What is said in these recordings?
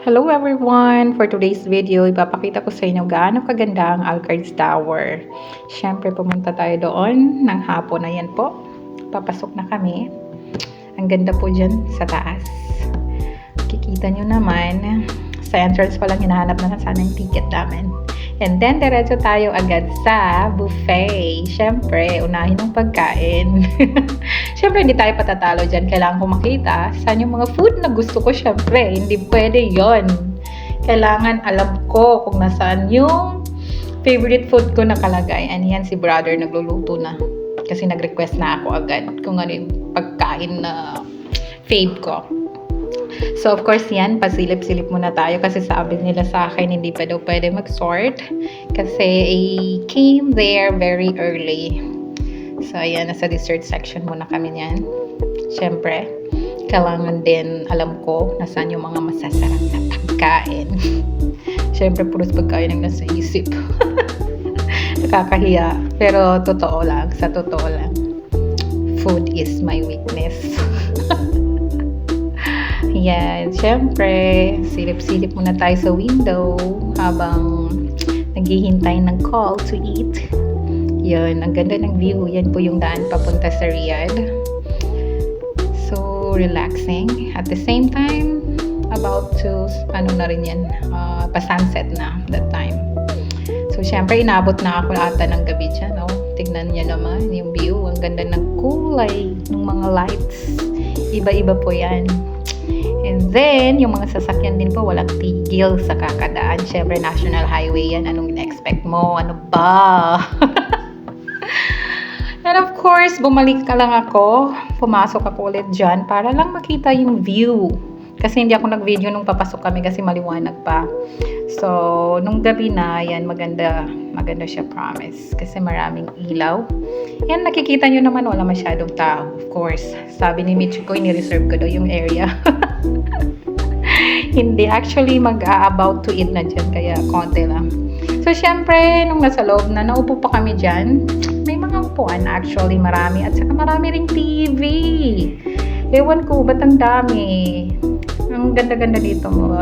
Hello everyone! For today's video, ipapakita ko sa inyo gaano kaganda ang Alcards Tower. Siyempre, pumunta tayo doon ng hapon. Ayan po, papasok na kami. Ang ganda po dyan sa taas. Kikita nyo naman, sa entrance pa lang hinahanap na sana yung ticket namin. And then, diretso tayo agad sa buffet. Siyempre, unahin ng pagkain. Siyempre, hindi tayo patatalo dyan. Kailangan ko makita saan yung mga food na gusto ko. Siyempre, hindi pwede yon. Kailangan alam ko kung nasaan yung favorite food ko nakalagay. And yan, si brother nagluluto na. Kasi nag-request na ako agad kung ano yung pagkain na fave ko. So, of course, yan, pasilip-silip muna tayo kasi sabi nila sa akin, hindi pa daw pwede mag-sort kasi I came there very early. So, ayan, nasa dessert section muna kami niyan. Siyempre, kailangan din alam ko na saan yung mga masasarap na pagkain. Siyempre, puros pagkain ang nasa isip. Nakakahiya. Pero, totoo lang, sa totoo lang, food is my weakness. Yan, syempre, silip-silip muna tayo sa window habang naghihintay ng call to eat. Yan, ang ganda ng view. Yan po yung daan papunta sa Riyadh. So, relaxing. At the same time, about to, na rin yan, pa-sunset na that time. So, syempre, inabot na ako ata ng gabi dyan, no? Tignan niya naman yung view. Ang ganda ng kulay ng mga lights. Iba-iba po yan. And then, yung mga sasakyan din po, walang tigil sa kakadaan. Siyempre, national highway yan. Anong in-expect mo? Ano ba? And of course, bumalik ka lang ako. Pumasok ako ulit dyan para lang makita yung view. Kasi hindi ako nag-video nung papasok kami kasi maliwanag pa. So, nung gabi na, yan, maganda siya, promise. Kasi maraming ilaw. Yan, nakikita nyo naman, wala masyadong tao. Of course, sabi ni Michiko, ini-reserve ko daw yung area. Hindi, actually, mag-about to eat na dyan, kaya konti lang. So, syempre, nung nasa loob na, naupo pa kami dyan. May mga upuan, actually, marami. At saka marami ring TV. Ewan ko, ba't ang dami? Ang ganda-ganda dito mo,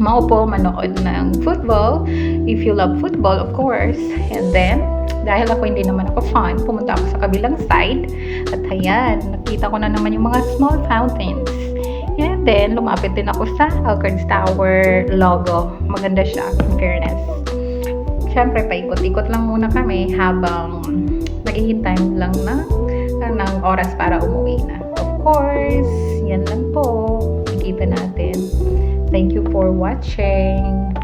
maupo, manood ng football. If you love football, of course. And then, dahil ako hindi naman ako fan, pumunta ako sa kabilang side. At ayan, nakita ko na naman yung mga small fountains. And then, lumapit din ako sa Alcards Tower logo. Maganda siya, in fairness. Siyempre, paikot-ikot lang muna kami habang naghihintay lang ng oras para umuwi na. Of course, yan lang po. Nakikita natin. Thank you for watching.